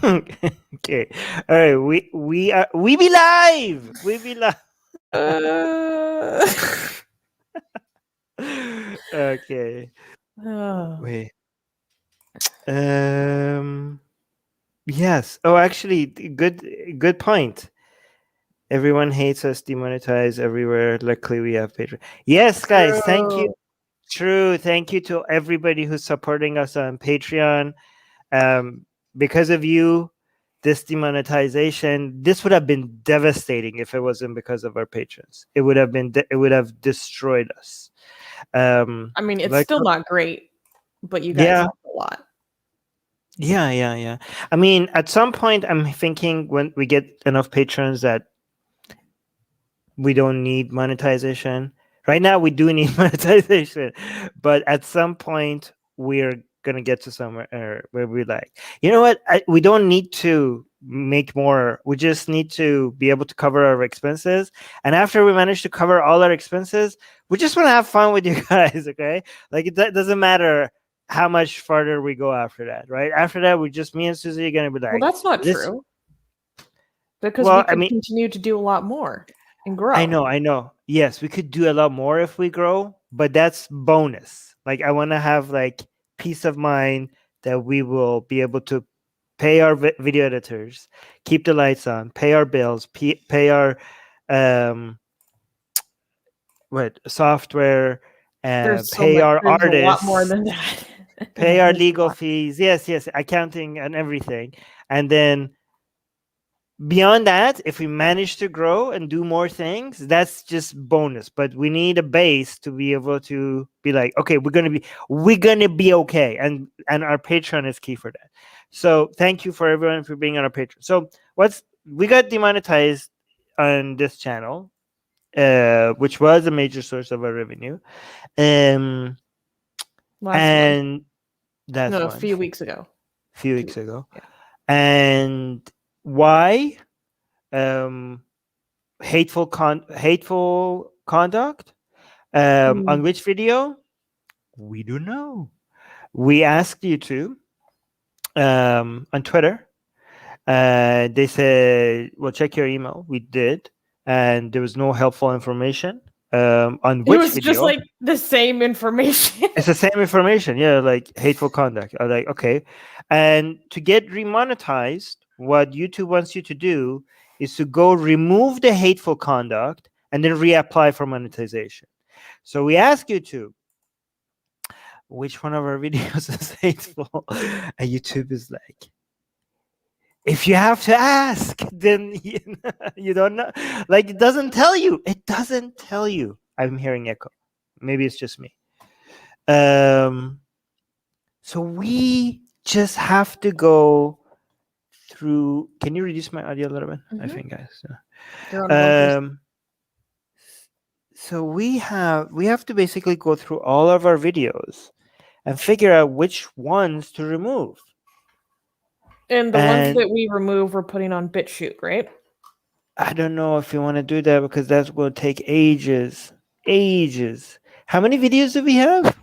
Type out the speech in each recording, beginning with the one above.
Okay. All right. We be live. We be live. Uh, Okay. oh. Wait. Um. Yes. Oh, actually, good point. Everyone hates us, demonetized everywhere. Luckily, we have Patreon. Yes, guys. Thank you. True. True. Thank you to everybody who's supporting us on Patreon. Um, because of you, this demonetization, this would have been devastating if it wasn't because of our patrons. It would have been. It would have destroyed us. I mean, it's Like, still not great, but you guys yeah, help a lot. yeah. I mean, at some point, I'm thinking when we get enough patrons that we don't need monetization. Right now, we do need monetization, but at some point, we're gonna get to somewhere where we like, you know what? We don't need to make more. We just need to be able to cover our expenses. And after we manage to cover all our expenses, we just want to have fun with you guys. Okay, like it doesn't matter how much farther we go after that. Right after that, we just me and Susie are gonna be Well, like that's not this. true because we Well, I could mean, continue to do a lot more and I grow. know, I know. Yes, we could do a lot more if we grow, but that's bonus. Like I want to have like peace of mind that we will be able to pay our video editors, keep the lights on, pay our bills, pay our um what software, There's so pay much. our There's a lot more artists, than that. pay our There's a legal lot. fees. Yes, accounting and everything. And then beyond that, if we manage to grow and do more things, that's just bonus. But we need a base to be able to be like, okay, we're gonna be okay. And our Patreon is key for that. So thank you for everyone for being on our Patreon. So we got demonetized on this channel, which was a major source of our revenue. Um Last month. and last No, a month, few weeks ago. few 2 weeks weeks. ago. Yeah. And why? Um hateful conduct, on Mm. which video we don't know. We asked you to, on Twitter. They said, well, check your email. We did, and there was no helpful information, on It which was just video. like the same information. It's the same information, yeah, like hateful conduct. I like, okay. And to get remonetized, what YouTube wants you to do is to go remove the hateful conduct and then reapply for monetization. So we ask you to, which one of our videos is hateful? And YouTube is like, if you have to ask, then you don't know. Like, it doesn't tell you. It doesn't tell you. I'm hearing echo. Maybe it's just me. So we just have to go through. Can you reduce my audio a little bit? I think, guys. They're on bumpers. So we have to basically go through all of our videos and figure out which ones to remove. And the ones And that we remove, we're putting on BitChute, right? I don't know if you want to do that because that's going to take ages. Ages. How many videos do we have?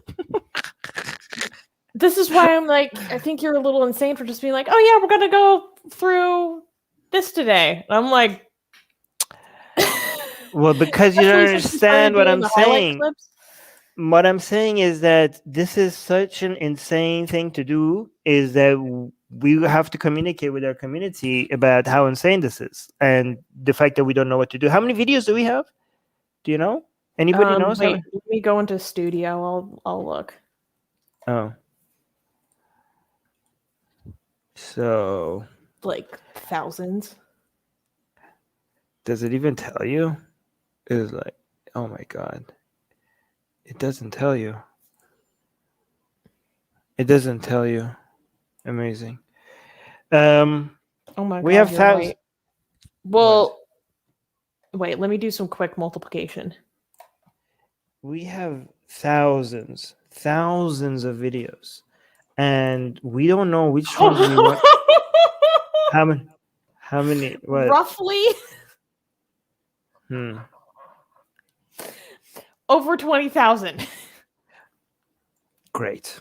This is why I'm like, I think you're a little insane for just being like, oh yeah, we're gonna go through this today. And I'm like, Well, because you don't especially since we started understand what doing I'm the highlight saying. clips. What I'm saying is that this is such an insane thing to do, is that we have to communicate with our community about how insane this is and the fact that we don't know what to do. How many videos do we have? Do you know? Anybody knows? Wait, let me go into studio. I'll look. Oh. So Like thousands. does it even tell you? It's like, oh my God. It doesn't tell you. It doesn't tell you. Amazing. Oh my God, We have you're thousands. right. Well, wait, let me do some quick multiplication. We have thousands of videos, and we don't know which ones we want. How many? How many? What? Roughly over 20,000. Great.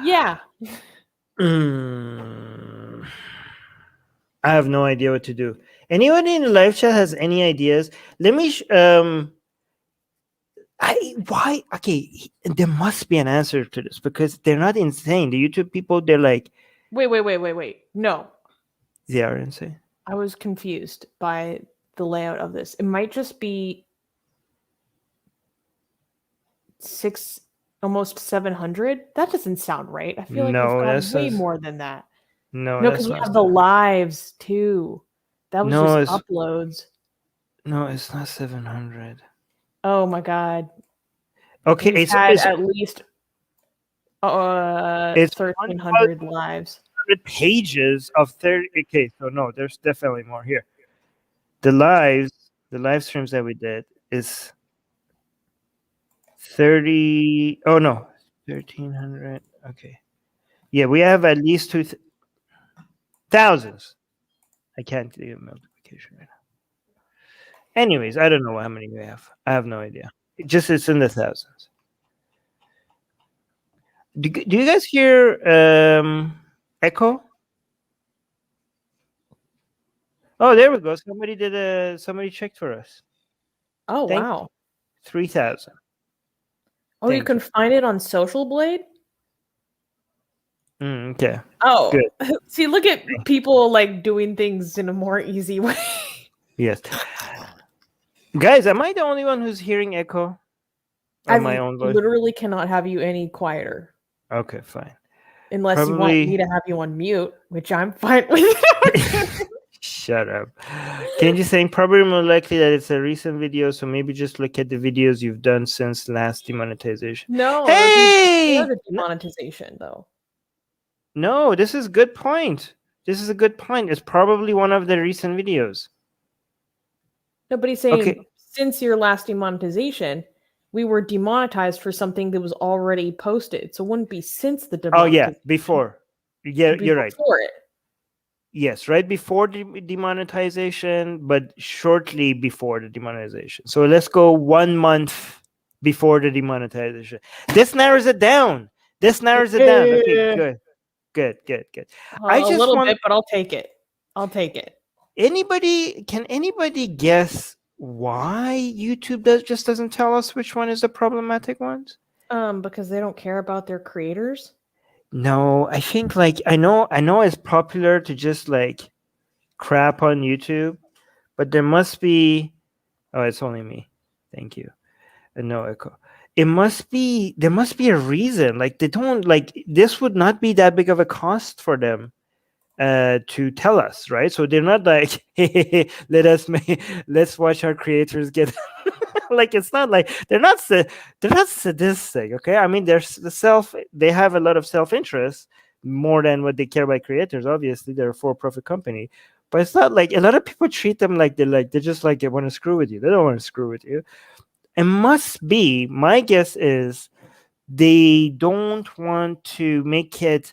Yeah. I have no idea what to do. Anybody in the live chat has any ideas? Let me. Why? Okay, there must be an answer to this because they're not insane. The YouTube people, they're like, Wait. No, they are insane. I was confused by the layout of this. It might just be almost 700. That doesn't sound right. I feel like we've No, gone that way says more than that. no. No, That's because we not. have the lives too. That was No, just it's uploads. no, it's not 700. Oh my god. Okay, We've had at least it's 1,300 lives. 100 pages of 30. Okay, so no, there's definitely more here. The live streams that we did is 30. Oh no, 1,300. Okay, yeah, we have at least thousands. I can't do multiplication right now. Anyways, I don't know how many we have. I have no idea. It's in the thousands. Do you guys hear echo? Oh, there we go. Somebody checked for us. Oh Thank wow. 3,000. Oh, you Thank can find it on Social Blade? Okay. Oh. Good. See, look at people like doing things in a more easy way. Yes. Guys, am I the only one who's hearing echo I on my own voice? literally cannot have you any quieter. Okay, fine. Unless you want me to have you on mute, which I'm fine with. Shut up. Can you saying probably more likely that it's a recent video, so maybe just look at the videos you've done since last demonetization. No, Hey! before the demonetization though. No, this is a good point. This is a good point. It's probably one of the recent videos. Nobody's saying since your last demonetization, we were demonetized for something that was already posted. So it wouldn't be since the demonetization. Oh yeah, before. Yeah, you're right. Before it. Yes, right before the demonetization, but shortly before the demonetization. So let's go 1 month before the demonetization. This narrows it down. Okay, good. I A just little want bit, but I'll take it. Can anybody guess why YouTube just doesn't tell us which one is the problematic ones? Because they don't care about their creators. No, I think I know it's popular to just crap on YouTube, but there must be. Oh, it's only me. Thank you. And no echo. There must be a reason. They don't this would not be that big of a cost for them to tell us, right? So they're not like, hey, let's watch our creators get it's not like they're not sadistic, okay? I mean, they have a lot of self-interest more than what they care about creators. Obviously, they're a for-profit company, but it's not like a lot of people treat them like they're just they want to screw with you. They don't want to screw with you. It must be, my guess is they don't want to make it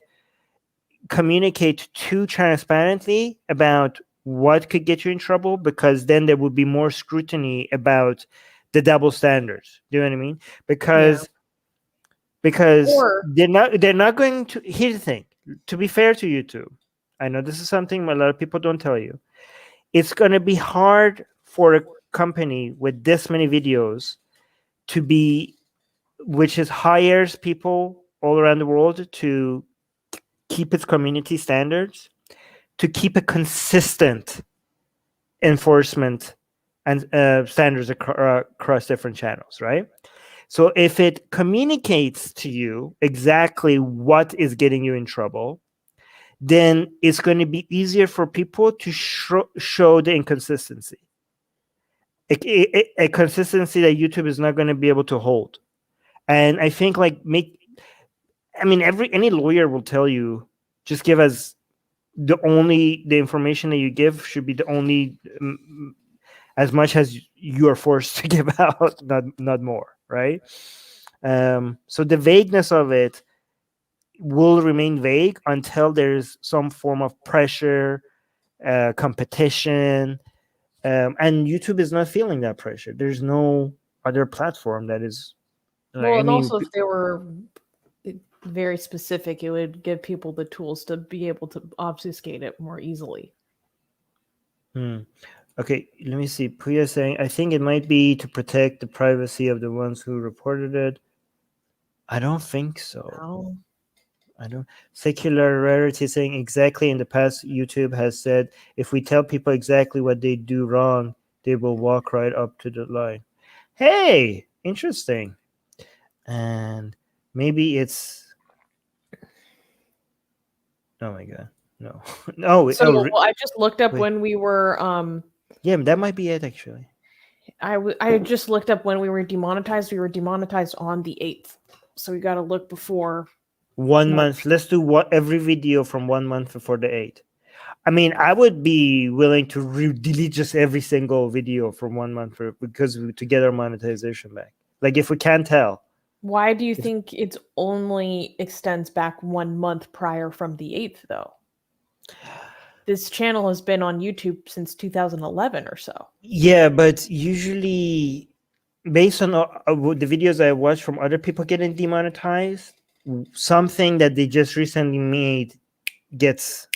communicate too transparently about what could get you in trouble, because then there would be more scrutiny about the double standards. Do you know what I mean? Because they're not going to. Here's the thing. To be fair to YouTube, I know this is something a lot of people don't tell you. It's going to be hard for a company with this many videos to be, which is hires people all around the world to keep its community standards, to keep a consistent enforcement and standards across different channels, right? So if it communicates to you exactly what is getting you in trouble, then it's going to be easier for people to show the inconsistency. A consistency that YouTube is not going to be able to hold. And I think any lawyer will tell you, just give us the information that you give should be the only as much as you are forced to give out, not more, right? So the vagueness of it will remain vague until there's some form of pressure, competition, and YouTube is not feeling that pressure. There's no other platform that is. Also, if they were very specific, it would give people the tools to be able to obfuscate it more easily. Okay, let me see. Puya saying, I think it might be to protect the privacy of the ones who reported it. I don't think so. No. I don't. Secular Rarity saying, exactly, in the past, YouTube has said if we tell people exactly what they do wrong, they will walk right up to the line. Hey, interesting. And maybe it's. Oh my god, no, no. So I just looked up wait. when we were Yeah, that might be it actually. I just looked up when we were demonetized. We were demonetized on the 8th. So we got to look before 1 March. month. Let's do every video from 1 month before the 8th. I mean, I would be willing to delete just every single video from 1 month because to get our monetization back. Like if we can't tell. Why do you think it's only extends back 1 month prior from the 8th though? This channel has been on YouTube since 2011 or so. Yeah, but usually based on the videos I watched from other people getting demonetized, something that they just recently made gets.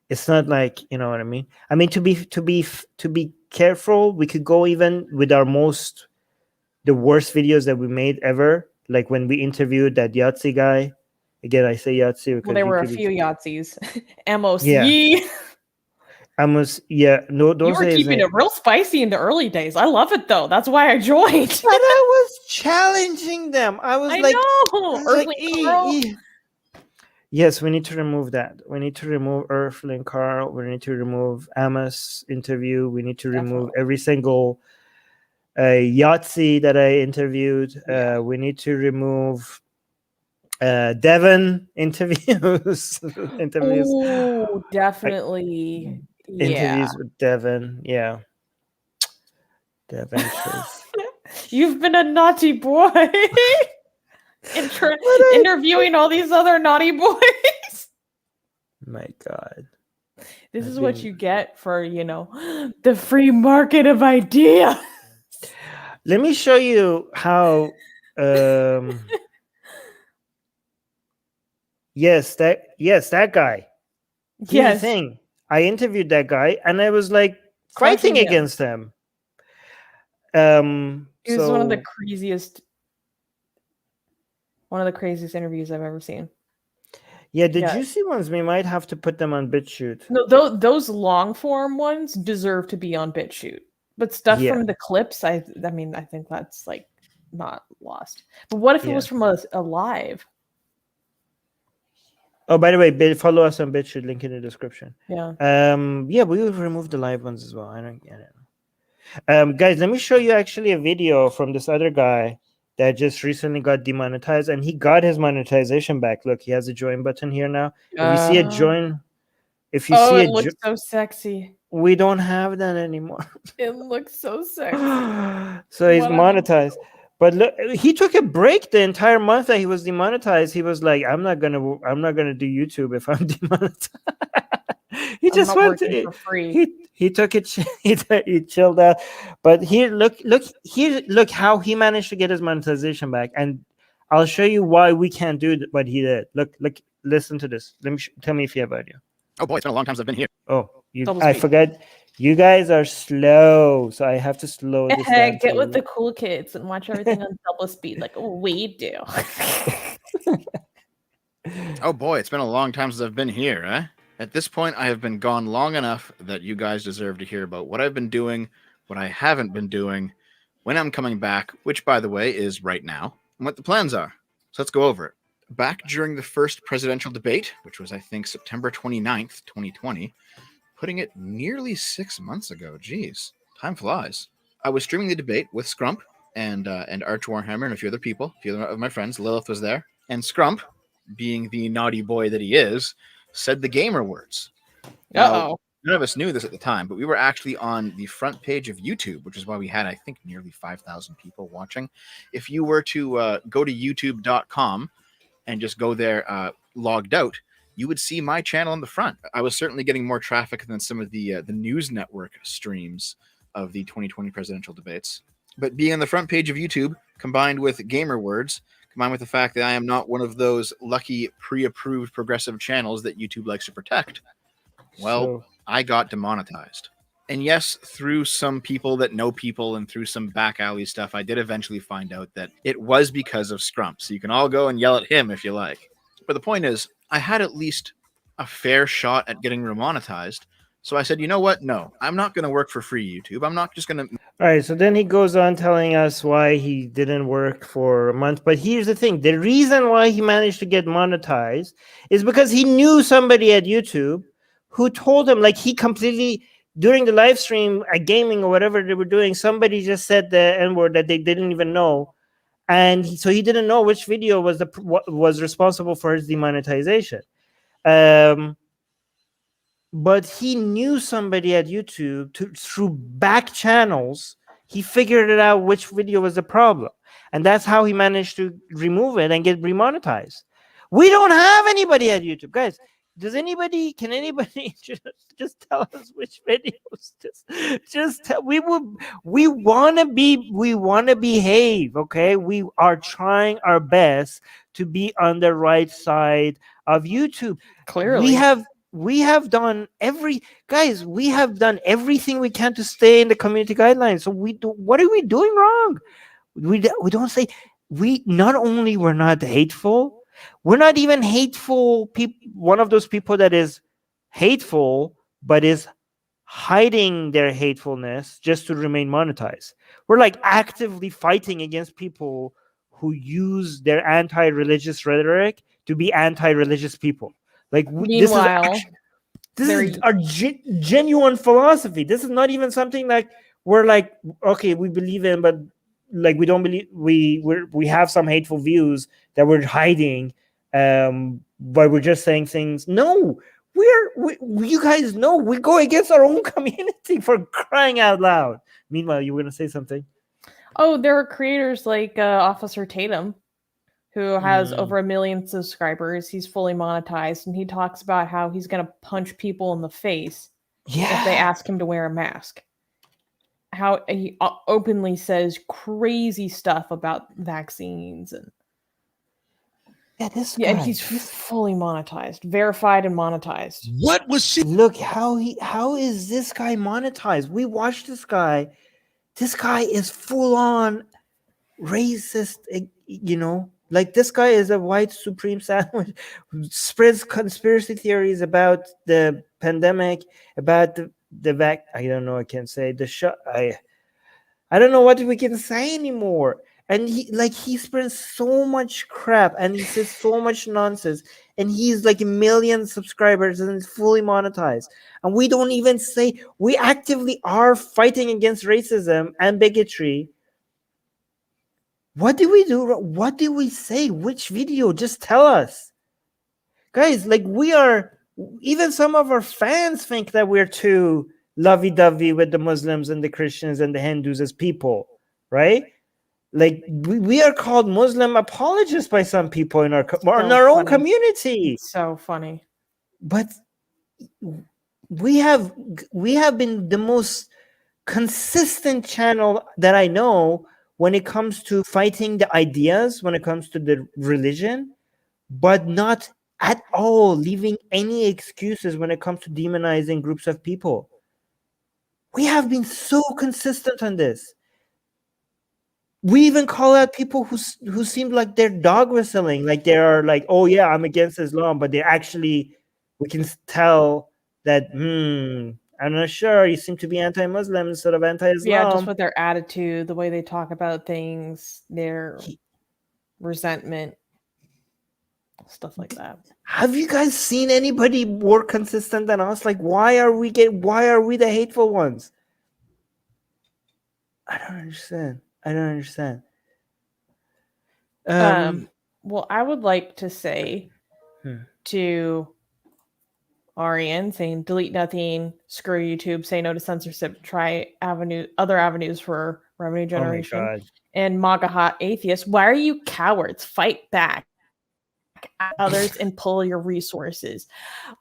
It's not like, you know what I mean. I mean, to be careful, we could go even with the worst videos that we made ever, like when we interviewed that Yahtzee guy. Again, I say Yahtzee because Well, there were a few Yahtzees. Amos Yeah. Yee. Yeah, no, You don't were say his keeping name. it real spicy in the early days. I love it though. That's why I joined. But I was challenging them. I was I like, know. Earthling Carl. Yes, we need to remove that. We need to remove Earthling Carl. We need to remove Amos interview. We need to remove Definitely. every single Yahtzee that I interviewed. Yeah. We need to remove Devon interviews. Oh, definitely. Yeah. Interviews with Devon. Yeah. Devon Chase. You've been a naughty boy. Interviewing all these other naughty boys. My God. This is what you get for, the free market of ideas. Let me show you how. Yes, that guy. Here's the thing. I interviewed that guy, and I was like fighting against him. It was one of the craziest interviews I've ever seen. Yeah, the juicy ones, we might have to put them on BitChute. No, those long form ones deserve to be on BitChute. But stuff from the clips, I mean, I think that's like not lost. But what if it was from a live? Oh, by the way, follow us on BitChute, link in the description. Yeah. Yeah, we will remove the live ones as well. I don't know. Guys, let me show you actually a video from this other guy that just recently got demonetized, and he got his monetization back. Look, he has a join button here now. If you see a join, if you see it looks so sexy. We don't have that anymore. It looks so sexy. So he's monetized. But look, he took a break the entire month that he was demonetized. He was like, I'm not gonna do YouTube if I'm demonetized. He just went for free. He took it. He chilled out. But here, look how he managed to get his monetization back. And I'll show you why we can't do what he did. Look, listen to this. Tell me if you have idea. Oh boy, it's been a long time since I've been here. Oh, I forgot. You guys are slow, so I have to slow this down. Get with the cool kids and watch everything on double speed, like we do. Oh boy, it's been a long time since I've been here, eh? At this point, I have been gone long enough that you guys deserve to hear about what I've been doing, what I haven't been doing, when I'm coming back, which, by the way, is right now, and what the plans are. So let's go over it. Back during the first presidential debate, which was, I think, September 29th, 2020, putting it nearly 6 months ago. Jeez, time flies. I was streaming the debate with Scrump and Arch Warhammer and a few other people, a few of my friends. Lilith was there. And Scrump, being the naughty boy that he is, said the gamer words. Now, none of us knew this at the time, but we were actually on the front page of YouTube, which is why we had, I think, nearly 5,000 people watching. If you were to go to youtube.com and just go there logged out, you would see my channel on the front. I was certainly getting more traffic than some of the news network streams of the 2020 presidential debates. But being on the front page of YouTube, combined with gamer words, combined with the fact that I am not one of those lucky pre-approved progressive channels that YouTube likes to protect, Well, So I got demonetized. And yes, through some people that know people and through some back alley stuff, I did eventually find out that it was because of Scrump. So you can all go and yell at him if you like. But the point is, I had at least a fair shot at getting remonetized. So I said, you know what? No, I'm not going to work for free YouTube. I'm not just going to. all right, so then he goes on telling us why he didn't work for a month. But here's the thing: the reason why he managed to get monetized is because he knew somebody at YouTube who told him, like, he completely, during the live stream at gaming or whatever they were doing, somebody just said the N-word that they didn't even know, and so he didn't know which video was what was responsible for his demonetization. But he knew somebody at YouTube through back channels. He figured it out which video was the problem, and that's how he managed to remove it and get remonetized. We don't have anybody at YouTube, guys. Can anybody just tell us which videos? Just tell, we want to behave, okay? We are trying our best to be on the right side of YouTube. Clearly, we have done we have done everything we can to stay in the community guidelines. So what are we doing wrong? We don't say, not only we're not hateful, we're not even hateful one of those people that is hateful but is hiding their hatefulness just to remain monetized. We're like actively fighting against people who use their anti-religious rhetoric to be anti-religious people. Like, meanwhile, this is our genuine philosophy. This is not even something like we're like, okay, we believe in, but like we don't believe, we have some hateful views that we're hiding, but we're just saying things. No, you guys know we go against our own community, for crying out loud. Meanwhile, you were gonna say something. Oh, there are creators like Officer Tatum, who has over 1 million subscribers. He's fully monetized, and he talks about how he's going to punch people in the face if they ask him to wear a mask. How he openly says crazy stuff about vaccines, and and he's fully monetized, verified and monetized. What was she? Look how is this guy monetized? We watched this guy. This guy is full on racist, like this guy is a white supreme sandwich, spreads conspiracy theories about the pandemic, about the I don't know, I can't say the shot. I don't know what we can say anymore. And he spreads so much crap and he says so much nonsense, and he's like 1 million subscribers and is fully monetized. And we don't even say, we actively are fighting against racism and bigotry. What did we do? What did we say? Which video? Just tell us. Guys, like, even some of our fans think that we're too lovey-dovey with the Muslims and the Christians and the Hindus as people, right? Like, we are called Muslim apologists by some people in our own community. It's so funny. But we have been the most consistent channel that I know when it comes to fighting the ideas, when it comes to the religion, but not at all leaving any excuses when it comes to demonizing groups of people. We have been so consistent on this. We even call out people who seem like they're dog whistling, like they are like, oh yeah, I'm against Islam, but they're actually, we can tell that, I'm not sure, you seem to be anti-Muslim instead of anti-Islam. Yeah, just with their attitude, the way they talk about things, their resentment, stuff like that. Have you guys seen anybody more consistent than us? Like, why are we the hateful ones? I don't understand. Well, I would like to say to Armin, saying delete nothing, screw YouTube, say no to censorship, try other avenues for revenue generation. Oh, and MAGA hot atheists, why are you cowards? Fight back at others and pull your resources.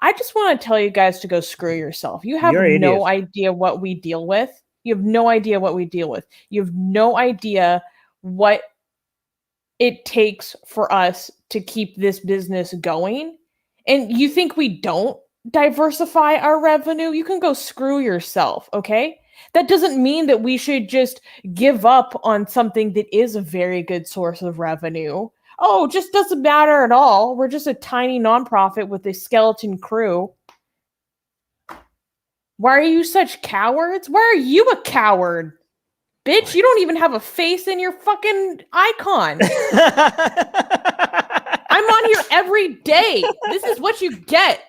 I just want to tell you guys to go screw yourself. You have no idea what we deal with. You have no idea what we deal with. You have no idea what it takes for us to keep this business going. And you think we don't diversify our revenue, you can go screw yourself, okay? That doesn't mean that we should just give up on something that is a very good source of revenue. Oh, it just doesn't matter at all. We're just a tiny nonprofit with a skeleton crew. Why are you such cowards? Why are you a coward? Bitch, you don't even have a face in your fucking icon. I'm on here every day. This is what you get.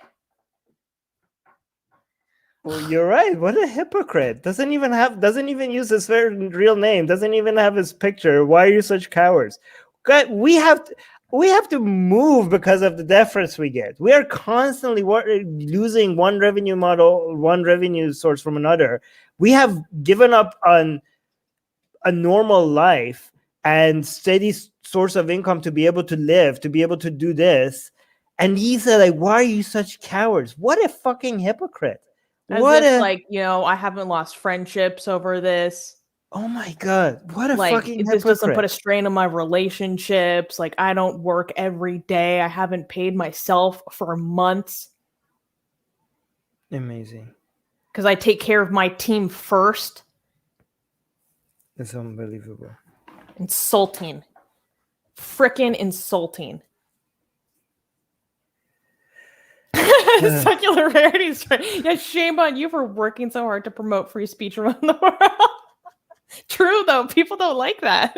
Well, you're right. What a hypocrite. Doesn't even use his very real name. Doesn't even have his picture. Why are you such cowards? God, we have to move because of the deference we get. We are constantly losing one revenue model, one revenue source from another. We have given up on a normal life and steady source of income to be able to live, to be able to do this. And he said, like, why are you such cowards? What a fucking hypocrite. Like, I haven't lost friendships over this. Oh my God. What a like, fucking this hypocrite. doesn't put a strain on my relationships. Like, I don't work every day. I haven't paid myself for months. Amazing. Because I take care of my team first. It's unbelievable. Insulting. Frickin' insulting. Secular rarities. Yeah, shame on you for working so hard to promote free speech around the world. True, though. People don't like that.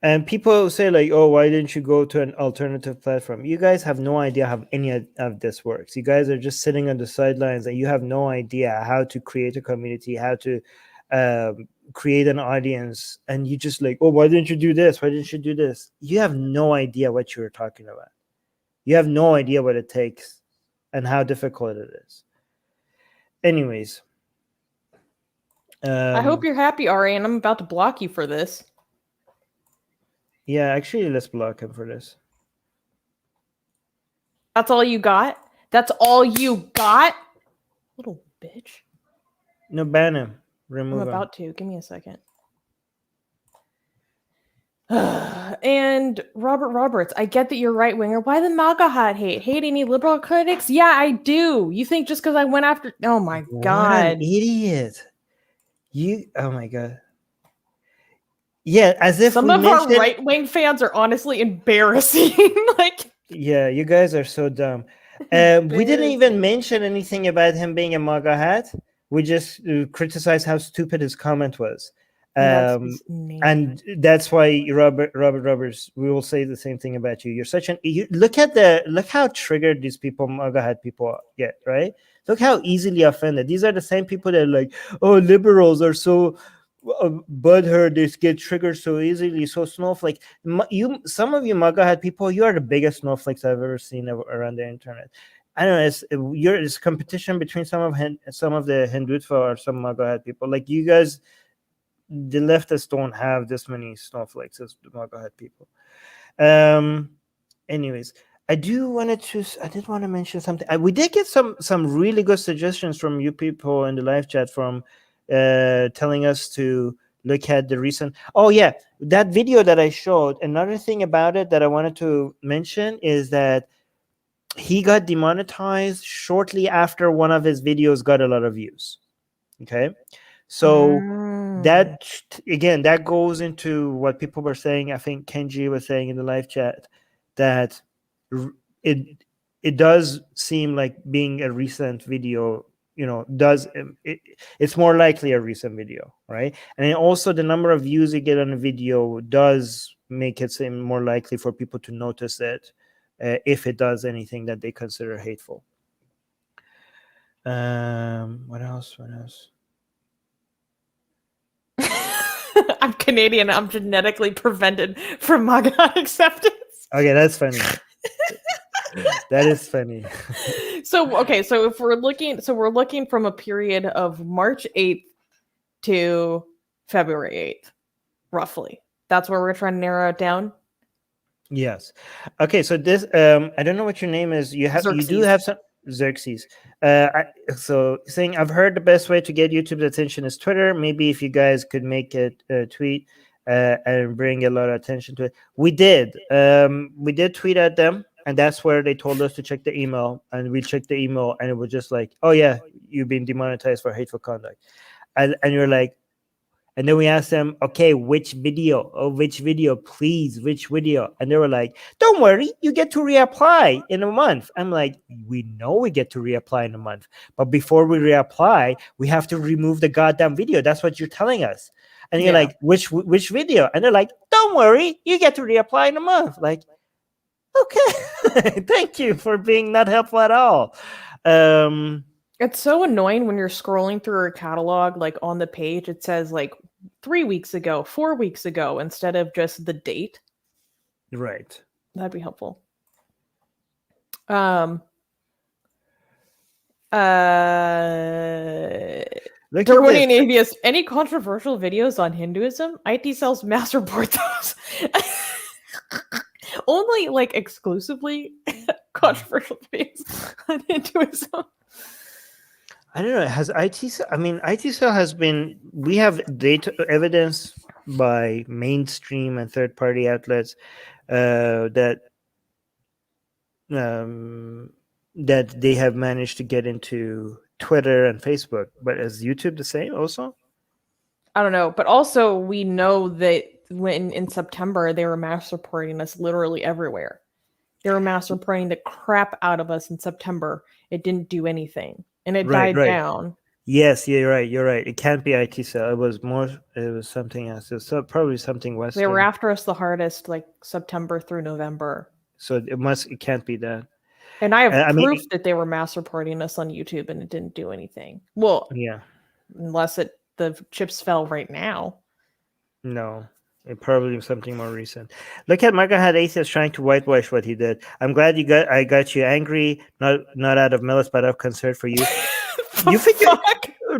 And people say, like, oh, why didn't you go to an alternative platform? You guys have no idea how any of this works. You guys are just sitting on the sidelines and you have no idea how to create a community, how to create an audience. And you just like, oh, why didn't you do this? Why didn't you do this? You have no idea what you're talking about. You have no idea what it takes and how difficult it is. Anyways. I hope you're happy, Ari, and I'm about to block you for this. Yeah, actually, let's block him for this. That's all you got? That's all you got? Little bitch. No, ban him. Remove him. I'm about to. Give me a second. And Robert Roberts, I get that you're right winger. Why the MAGA hat hate? Hate any liberal critics? Yeah, I do. You think just because I went after? Oh my God! What an idiot! Oh my God! Yeah, as if some of our right wing fans are honestly embarrassing. Like, yeah, you guys are so dumb. We didn't even mention anything about him being a MAGA hat. We just criticized how stupid his comment was. And that's why Robert Roberts, we will say the same thing about you. You're such look how triggered these people, MAGA hat people get, right? Look how easily offended. These are the same people that are like, oh, liberals are so butthurt, they get triggered so easily, so snowflake. Some of you MAGA hat people, you are the biggest snowflakes I've ever seen around the internet. I don't know, it's competition between some of the Hindutva or some MAGA hat people. Like, you guys, the leftists don't have this many snowflakes as the MAGA hat people. Anyways, I did want to mention something. We did get some really good suggestions from you people in the live chat from telling us to look at the recent. Oh yeah, that video that I showed. Another thing about it that I wanted to mention is that he got demonetized shortly after one of his videos got a lot of views. Okay, so that again, that goes into what people were saying. I think Kenji was saying in the live chat that it does seem like being a recent video, it's more likely a recent video, right? And then also the number of views you get on a video does make it seem more likely for people to notice it if it does anything that they consider hateful. What else? I'm Canadian. I'm genetically prevented from MAGA acceptance. Okay, that's funny. That is funny. So if we're looking from a period of March 8th to February 8th, roughly. That's where we're trying to narrow it down. Yes. Okay, so this I don't know what your name is. You do have some Xerxes. So saying, I've heard the best way to get YouTube's attention is Twitter. Maybe if you guys could make it a tweet and bring a lot of attention to it. We did tweet at them, and that's where they told us to check the email, and we checked the email, and it was just like, oh yeah, you've been demonetized for hateful conduct, and you're like, and then we asked them, okay, which video? Oh, which video, please, which video? And they were like, don't worry, you get to reapply in a month. I'm like, we know we get to reapply in a month, but before we reapply, we have to remove the goddamn video. That's what you're telling us. And you're like, which video? And they're like, don't worry, you get to reapply in a month. Like, okay, thank you for being not helpful at all. It's so annoying when you're scrolling through a catalog, like on the page, it says like 3 weeks ago, 4 weeks ago, instead of just the date. Right. That'd be helpful. Darwinian atheist. Any controversial videos on Hinduism? IT cells mass report those. Only like exclusively controversial videos on Hinduism. I don't know. Has IT? I mean, IT cell has been. We have data evidence by mainstream and third-party outlets that they have managed to get into Twitter and Facebook. But is YouTube the same also? I don't know. But also, we know that when in September they were mass reporting us literally everywhere. They were mass reporting the crap out of us in September. It didn't do anything. And it died down. Yes, you're right. You're right. It can't be IT cell. It was something else. It's probably something Western. They were after us the hardest, like September through November. So it can't be that. And I have proof that they were mass reporting us on YouTube and it didn't do anything. Well, yeah, unless the chips fell right now. No. It probably was something more recent. Look at Margaret had atheist trying to whitewash what he did. I'm glad I got you angry, not out of malice, but out of concern for you. You think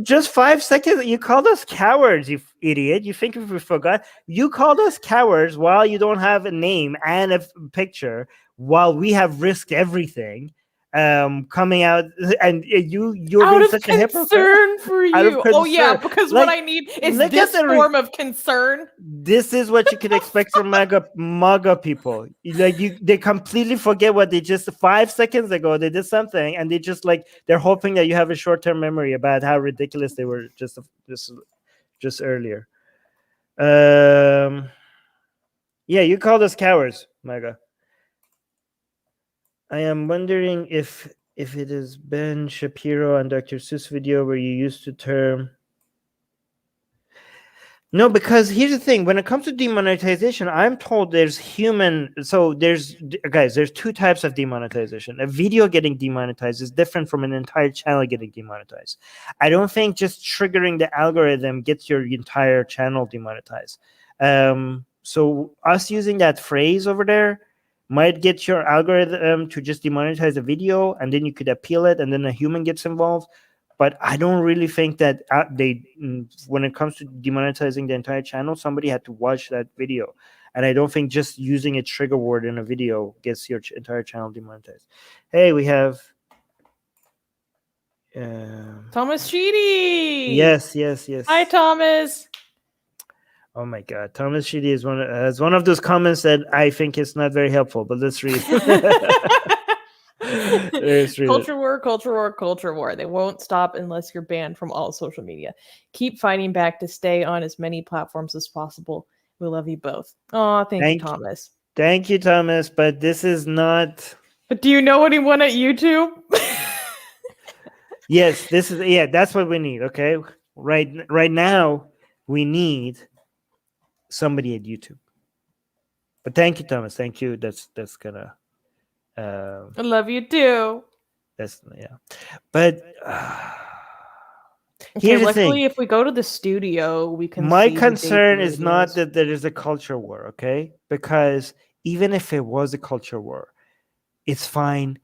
just 5 seconds? You called us cowards, you idiot. You think we forgot? You called us cowards while you don't have a name and a picture, while we have risked everything. Coming out, and you're out being of such a hypocrite. concern for you. Oh yeah, because like, what I need is this form of concern. This is what you can expect from MAGA people. They completely forget what they just 5 seconds ago they did something, and they just they're hoping that you have a short-term memory about how ridiculous they were just earlier. Yeah, you called us cowards, MAGA. I am wondering if it is Ben Shapiro and Dr. Seuss video where you used the term. No, because here's the thing. When it comes to demonetization, I'm told there's there's two types of demonetization. A video getting demonetized is different from an entire channel getting demonetized. I don't think just triggering the algorithm gets your entire channel demonetized. So us using that phrase over there might get your algorithm to just demonetize a video, and then you could appeal it, and then a human gets involved. But I don't really think that when it comes to demonetizing the entire channel, somebody had to watch that video. And I don't think just using a trigger word in a video gets your entire channel demonetized. Hey, we have Thomas Sheedy. Yes. Hi, Thomas. Oh my God, Thomas Sheedy is one of those comments that I think is not very helpful. But let's read. Culture war. They won't stop unless you're banned from all social media. Keep fighting back to stay on as many platforms as possible. We love you both. Oh, thank you, Thomas. Thank you, Thomas. But this is not. But do you know anyone at YouTube? Yes, that's what we need. Okay, right now we need somebody at YouTube. But thank you, Thomas. Thank you. That's gonna. I love you too. But here's the thing. If we go to the studio, we can. My concern is not that there is a culture war, okay? Because even if it was a culture war, it's fine.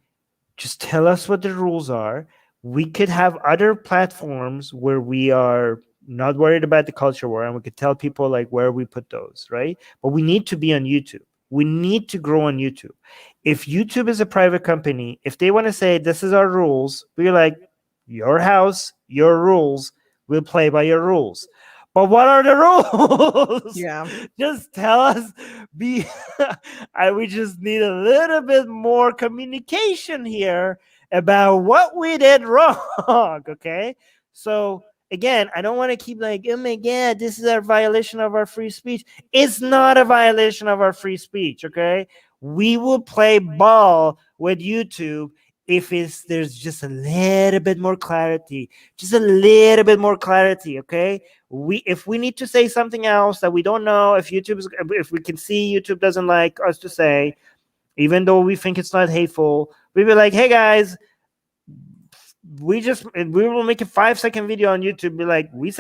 Just tell us what the rules are. We could have other platforms where we are not worried about the culture war, and we could tell people where we put those, right? But we need to be on YouTube. We need to grow on YouTube. If YouTube is a private company, if they want to say this is our rules, we're like, your house, your rules, we'll play by your rules. But what are the rules? Yeah. Just tell us. Be we just need a little bit more communication here about what we did wrong. Okay. So again, I don't want to keep like, oh my god, this is a violation of our free speech. It's not a violation of our free speech. Okay. We will play ball with YouTube if there's just a little bit more clarity. Just a little bit more clarity. Okay. If we need to say something else that we don't know, if we can see YouTube doesn't like us to say, even though we think it's not hateful, we'll be like, hey guys, we will make a 5-second video on YouTube, be like, we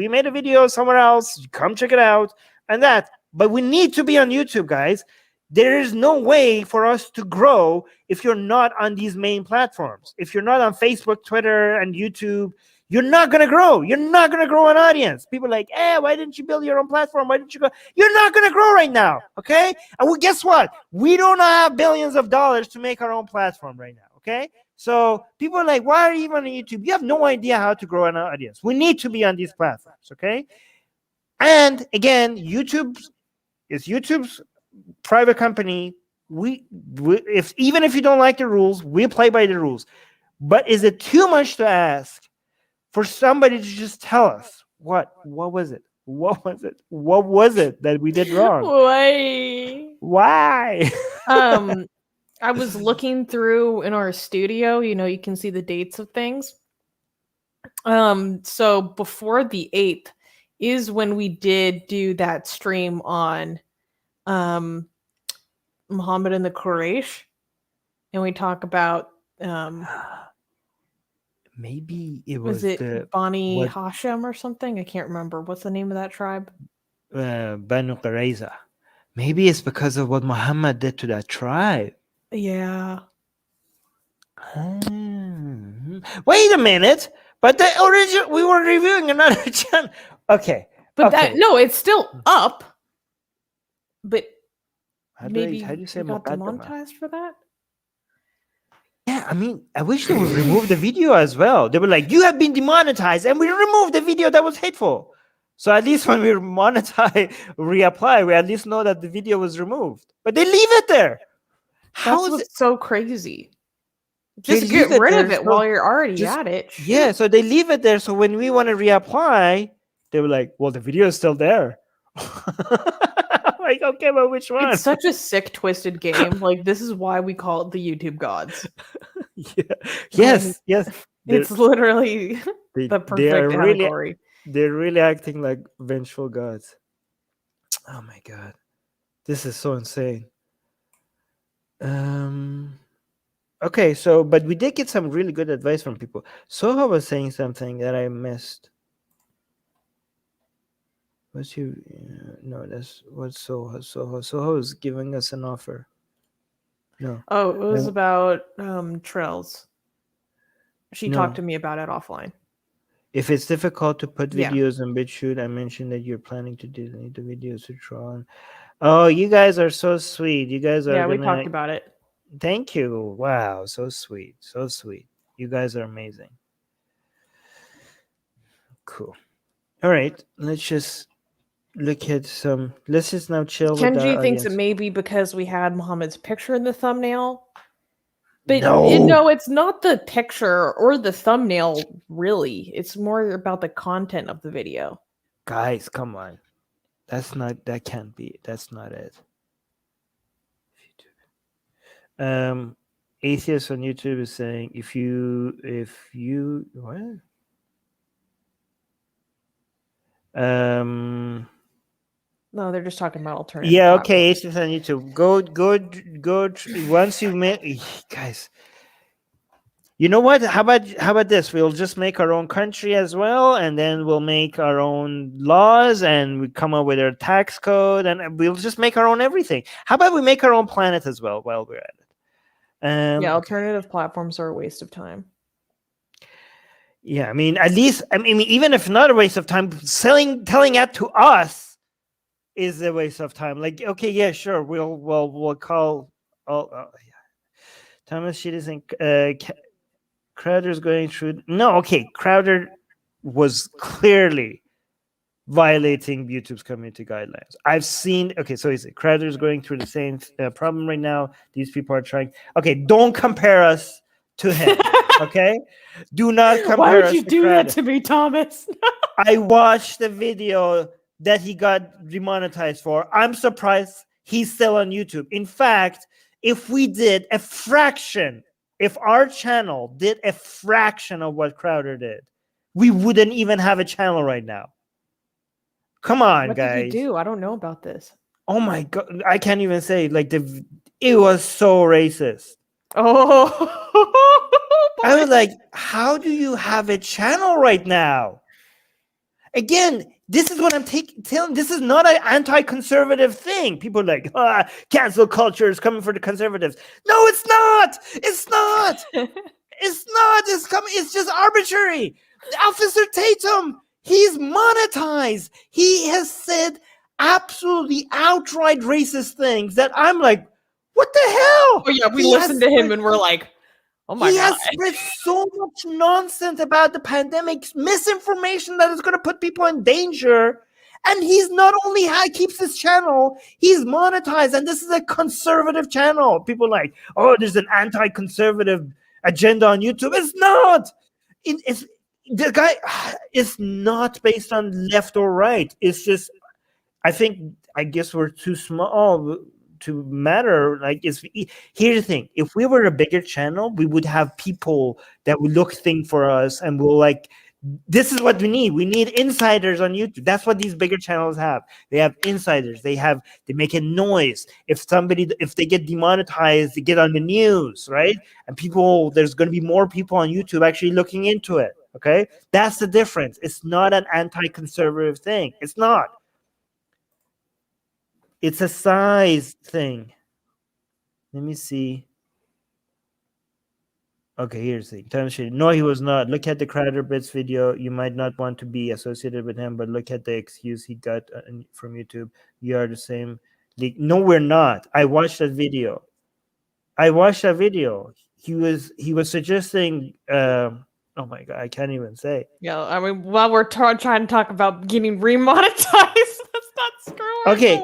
made a video somewhere else, come check it out, and that. But we need to be on YouTube, guys. There is no way for us to grow if you're not on these main platforms. If you're not on Facebook, Twitter, and YouTube, you're not going to grow. You're not going to grow an audience. People are like, why didn't you build your own platform? Why didn't you go? You're not going to grow right now, okay? And well, guess what? We don't have billions of dollars to make our own platform right now, okay? So people are like, why are you even on YouTube? You have no idea how to grow an audience. We need to be on these platforms, okay? And again, YouTube's private company. Even if you don't like the rules, we play by the rules. But is it too much to ask for somebody to just tell us what was it? What was it that we did wrong? Why? I was looking through in our studio, you can see the dates of things. So before the 8th is when we did do that stream on Muhammad and the Quraysh, and we talk about maybe it was Bani Hashem or something? I can't remember. What's the name of that tribe? Banu Qurayza. Maybe it's because of what Muhammad did to that tribe. Yeah. Wait a minute. But the original, we were reviewing another channel. Okay. But it's still up. But how do you say got demonetized for that? Yeah, I mean, I wish they would remove the video as well. They were like, you have been demonetized, and we removed the video that was hateful. So at least when we reapply, we at least know that the video was removed. But they leave it there. How is it so crazy? Just get rid of it while you're already at it. Shoot. Yeah, so they leave it there. So when we want to reapply, they were like, well, the video is still there. Like, okay, but which one? It's such a sick, twisted game. Like, this is why we call it the YouTube gods. Yeah. Yes. It's literally the perfect category. They're really acting like vengeful gods. Oh my god. This is so insane. Okay, so but we did get some really good advice from people. Soha was saying something that I missed. What's your no? That's what's Soha. Soha was giving us an offer. No. Oh, it was about trails. She talked to me about it offline. If it's difficult to put videos on BitChute, I mentioned that you're planning to delete the videos to Tron. Oh, you guys are so sweet. You guys are. Yeah, we talked about it. Thank you. Wow, so sweet. So sweet. You guys are amazing. Cool. All right, let's just look at some. Let's just now chill. Kenji thinks it may be because we had Muhammad's picture in the thumbnail. But no, it's not the picture or the thumbnail, really. It's more about the content of the video. Guys, come on. That can't be. That's not it. Atheist on YouTube is saying if you what? No, they're just talking about alternative. Yeah, okay, Atheist on YouTube. Go once you make guys. You know what? How about this? We'll just make our own country as well, and then we'll make our own laws, and we come up with our tax code, and we'll just make our own everything. How about we make our own planet as well while we're at it? Alternative platforms are a waste of time. Yeah, I mean, at least, even if not a waste of time, telling that to us is a waste of time. Like, okay, yeah, sure, we'll call. Thomas shit isn't. Crowder's going through. No, okay, Crowder was clearly violating YouTube's community guidelines. I've seen, okay, so is it creators going through the same problem right now? These people are trying, okay, don't compare us to him, okay? Do not compare Why would us you to do that Kratos. to me, Thomas? I watched the video that he got demonetized for. I'm surprised he's still on YouTube. In fact, if we did a fraction, if our channel did a fraction of what Crowder did, we wouldn't even have a channel right now. Come on, What guys. did he do? I don't know about this. Oh my god, I can't even say, like, it was so racist. Oh, I was like, how do you have a channel right now? Again, this is what I'm telling. This is not an anti-conservative thing. People are like, cancel culture is coming for the conservatives. No, it's not. It's not. It's not. It's coming. It's just arbitrary. Officer Tatum, he's monetized. He has said absolutely outright racist things that I'm like, what the hell? Oh yeah, we He listened has to him spread- and we're like, oh my he god. has spread so much nonsense about the pandemic, misinformation that is going to put people in danger. And he's not only keeps his channel, he's monetized. And this is a conservative channel. People are like, oh, there's an anti-conservative agenda on YouTube. It's not. It's the guy is not based on left or right. It's just, I guess we're too small to matter. Like, here's the thing: if we were a bigger channel, we would have people that would look thing for us, and we'll like, this is what we need. We need insiders on YouTube. That's what these bigger channels have. They have insiders. They make a noise. If they get demonetized, they get on the news, right? And there's going to be more people on YouTube actually looking into it. Okay, that's the difference. It's not an anti-conservative thing. It's not. It's a size thing. Let me see. Okay, here's the thing. No, he was not. Look at the Crowder Bits video. You might not want to be associated with him, but look at the excuse he got from YouTube. You are the same league. No, we're not. I watched that video. He was suggesting. Oh my god, I can't even say. Yeah, I mean, while we're trying to talk about getting remonetized, let's not screw Okay.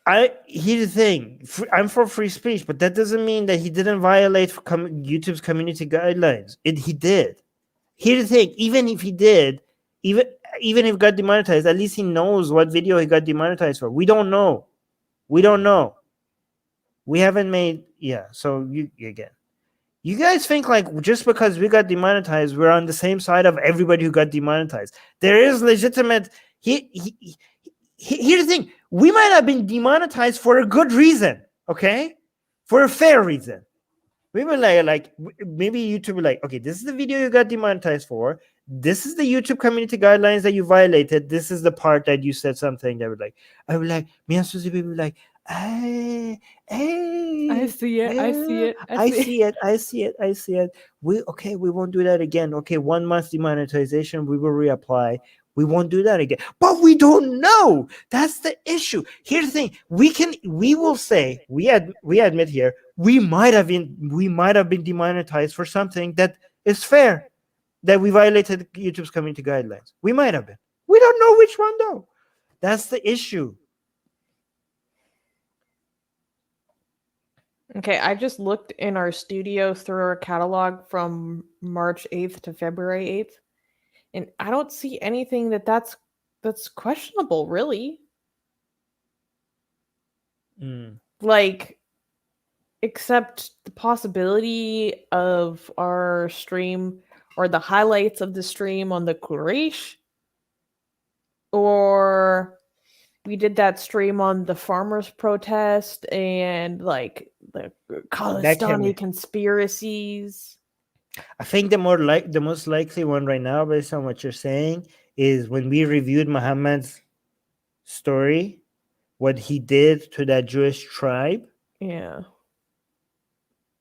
ourselves. Here's the thing. I'm for free speech, but that doesn't mean that he didn't violate YouTube's community guidelines. He did. Here's the thing. Even if he did, even if he got demonetized, at least he knows what video he got demonetized for. We don't know. We haven't made. Yeah. So you guys think like just because we got demonetized, we're on the same side of everybody who got demonetized. There is legitimate. Here's the thing. We might have been demonetized for a good reason, okay? For a fair reason. We were like maybe YouTube were like, okay, this is the video you got demonetized for. This is the YouTube community guidelines that you violated. This is the part that you said something that would like, I would like, me and Susie would be like, hey, I see it. I see it. I see it. We won't do that again. Okay, 1 month demonetization, we will reapply. We won't do that again. But we don't know. That's the issue. Here's the thing. We will say, we admit here, we might have been demonetized for something that is fair, that we violated YouTube's community guidelines. We might have been. We don't know which one though. That's the issue. Okay, I just looked in our studio through our catalog from March 8th to February 8th, and I don't see anything that's questionable, really. Like, except the possibility of our stream or the highlights of the stream on the Quraysh, or we did that stream on the farmers' protest and like the Khalistani conspiracies. I think the most likely one right now, based on what you're saying, is when we reviewed Muhammad's story, what he did to that Jewish tribe. Yeah.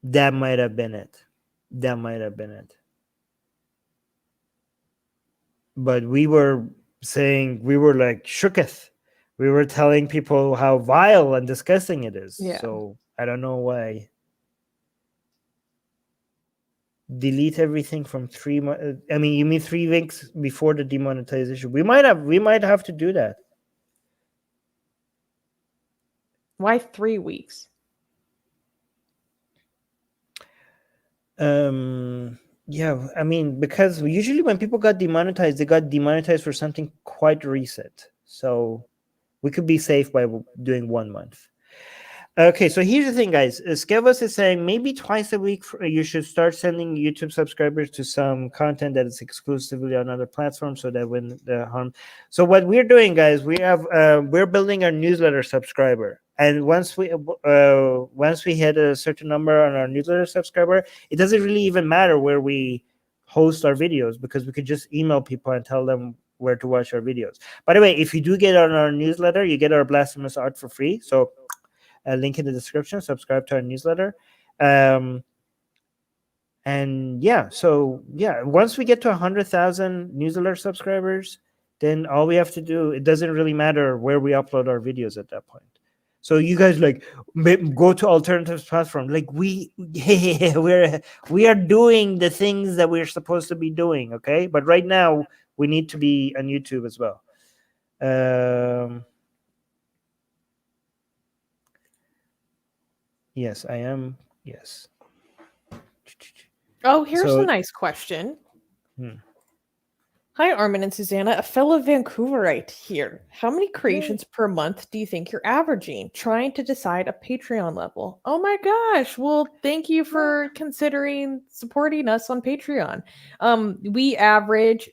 That might have been it. But we were saying, we were like shooketh. We were telling people how vile and disgusting it is. Yeah. So I don't know why. delete everything from 3 months. I mean, you mean 3 weeks before the demonetization? We might have to do that. Why 3 weeks? Yeah, I mean, because usually when people got demonetized, they got demonetized for something quite recent. So we could be safe by doing 1 month. Okay, so here's the thing, guys. Skevos is saying maybe twice a week you should start sending YouTube subscribers to some content that is exclusively on other platforms, so that when the harm. So what we're doing, guys, we're building our newsletter subscriber, and once we hit a certain number on our newsletter subscriber, it doesn't really even matter where we host our videos, because we could just email people and tell them where to watch our videos. By the way, if you do get on our newsletter, you get our blasphemous art for free. So link in the description. Subscribe to our newsletter. And yeah, so yeah, once we get to 100,000 newsletter subscribers, then all we have to do, it doesn't really matter where we upload our videos at that point. So you guys like go to alternative platform. Like we are doing the things that we're supposed to be doing. Okay, but right now we need to be on YouTube as well. Yes, I am. Yes. Oh, here's a nice question. Hi, Armin and Susanna, a fellow Vancouverite here. How many creations per month do you think you're averaging? Trying to decide a Patreon level. Oh my gosh. Well, thank you for considering supporting us on Patreon. We average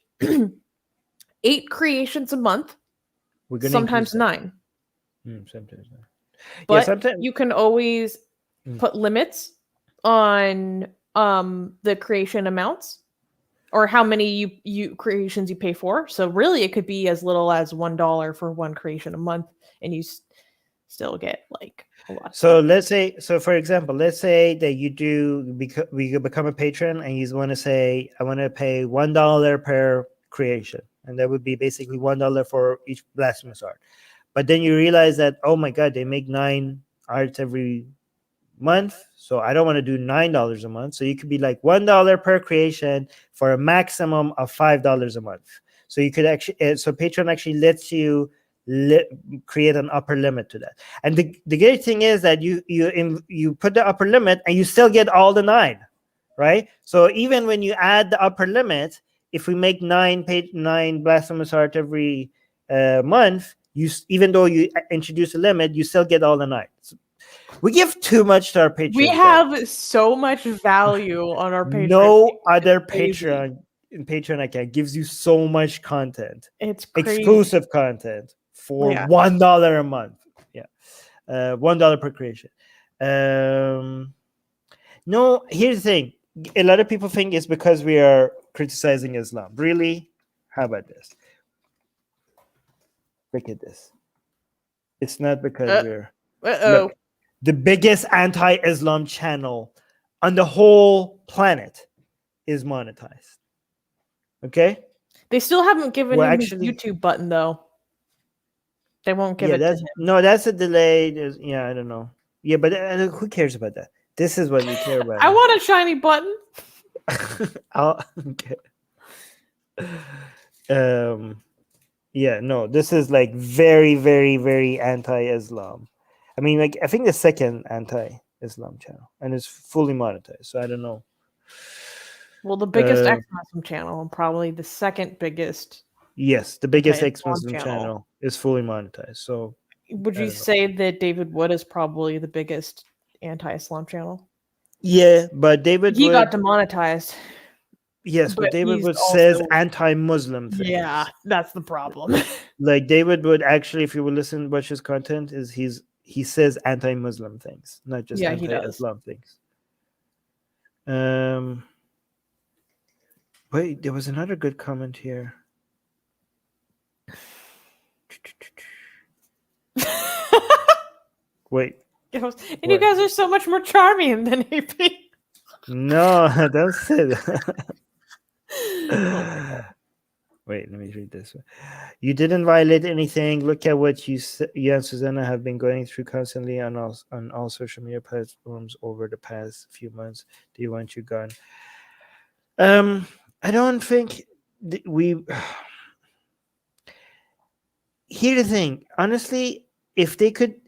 8 creations a month. Sometimes 9. Sometimes 9. But sometimes you can always put limits on the creation amounts, or how many you creations you pay for. So really, it could be as little as $1 for 1 creation a month, and you still get like a lot. So let's say, for example, let's say that you become a patron, and you want to say, I want to pay $1 per creation, and that would be basically $1 for each blasphemous art. But then you realize that, oh my God, they make 9 arts every month, so I don't want to do $9 a month. So you could be like $1 per creation for a maximum of $5 a month. So you could actually, so Patreon actually lets you create an upper limit to that. And the great thing is that you put the upper limit and you still get all the 9, right? So even when you add the upper limit, if we make 9 blasphemous art every month, even though you introduce a limit, you still get all the 9. We give too much to our Patreon. We have so much value on our Patreon. No other Patreon account gives you so much content. It's crazy. Exclusive content for $1 a month. Yeah, $1 per creation. No, here's the thing. A lot of people think it's because we are criticizing Islam. Really? How about this? Look at this. It's not because we're look, the biggest anti-Islam channel on the whole planet is monetized. Okay? They still haven't given him his YouTube button, though. They won't give it to him. No, that's a delay. I don't know. Yeah, but who cares about that? This is what we care about. I want a shiny button. Okay. Yeah, no, this is like very, very, very anti-Islam. I mean, like, I think the second anti-Islam channel, and it's fully monetized. So I don't know. Well, the biggest ex-Muslim channel, and probably the second biggest. Yes, the biggest ex-Muslim channel is fully monetized. So would you say that David Wood is probably the biggest anti-Islam channel? Yeah, but David Wood got demonetized. Yes, but David Wood says anti-Muslim things. Yeah, that's the problem. Like David Wood, actually, if you would listen, watch his content, he says anti-Muslim things, not just anti-Islam things. Wait, there was another good comment here. Wait. And you guys are so much more charming than AP. No, don't say that. Wait, let me read this one. You didn't violate anything. Look at what you and Susanna have been going through constantly on all social media platforms over the past few months. Do you want you gone? I don't think we. Here's the thing. Honestly, if they could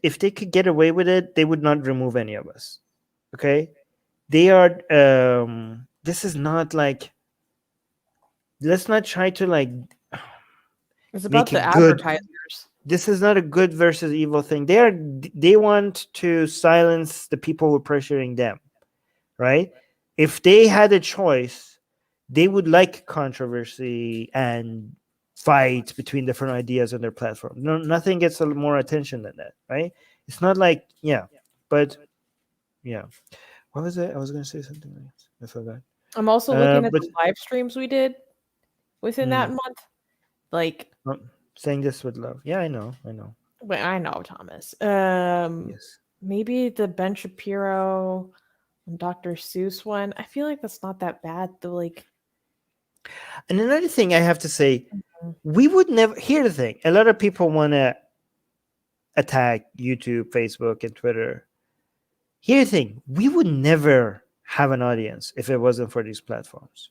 get away with it, they would not remove any of us. Okay, they are. This is not like. Let's not try to like It's about make the it good. advertisers. This is not a good versus evil thing. They want to silence the people who are pressuring them, right? If they had a choice, they would like controversy and fight between different ideas on their platform. No, nothing gets more attention than that, right? It's not like but yeah. What was it? I was going to say something else. I forgot. I'm also looking at But the live streams we did within that month. Like, saying this with love. Yeah, I know. but I know, Thomas. Yes. Maybe the Ben Shapiro and Dr. Seuss one. I feel like that's not that bad. The like. And another thing I have to say, we would never. Here's the thing: a lot of people want to attack YouTube, Facebook, and Twitter. Here's the thing: we would never have an audience if it wasn't for these platforms,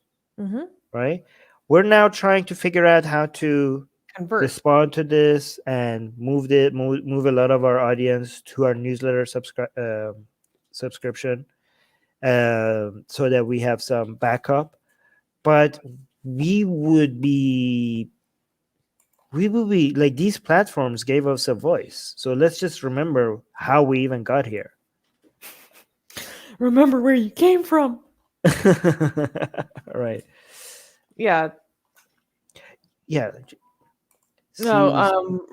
right? We're now trying to figure out how to convert, respond to this, and move a lot of our audience to our newsletter subscription, so that we have some backup. But we would be like, these platforms gave us a voice. So let's just remember how we even got here. Remember where you came from. Right. Yeah. No,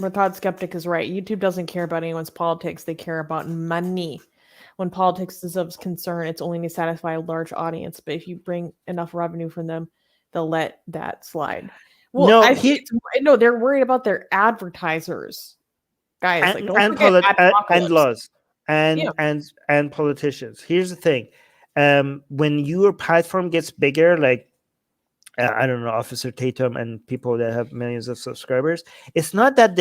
Rathod Skeptic is right. YouTube doesn't care about anyone's politics. They care about money. When politics is of concern, it's only to satisfy a large audience. But if you bring enough revenue from them, they'll let that slide. Well, no, they're worried about their advertisers, guys. And, like, and laws and politicians. Here's the thing: when your platform gets bigger, like I don't know, Officer Tatum and people that have millions of subscribers, it's not that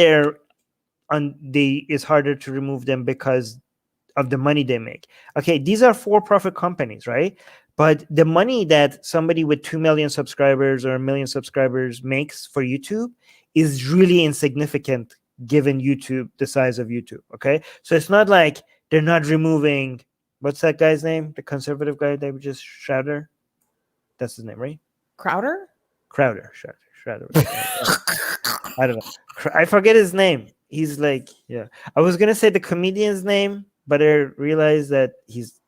it's harder to remove them because of the money they make. Okay, these are for-profit companies, right? But the money that somebody with 2 million subscribers or 1 million subscribers makes for YouTube is really insignificant given YouTube, the size of YouTube. Okay, so it's not like they're not removing, what's that guy's name, the conservative guy they just Schroeder, that's his name, right? Crowder. Schroeder. I don't know. I forget his name. He's like, I was gonna say the comedian's name, but I realized that he's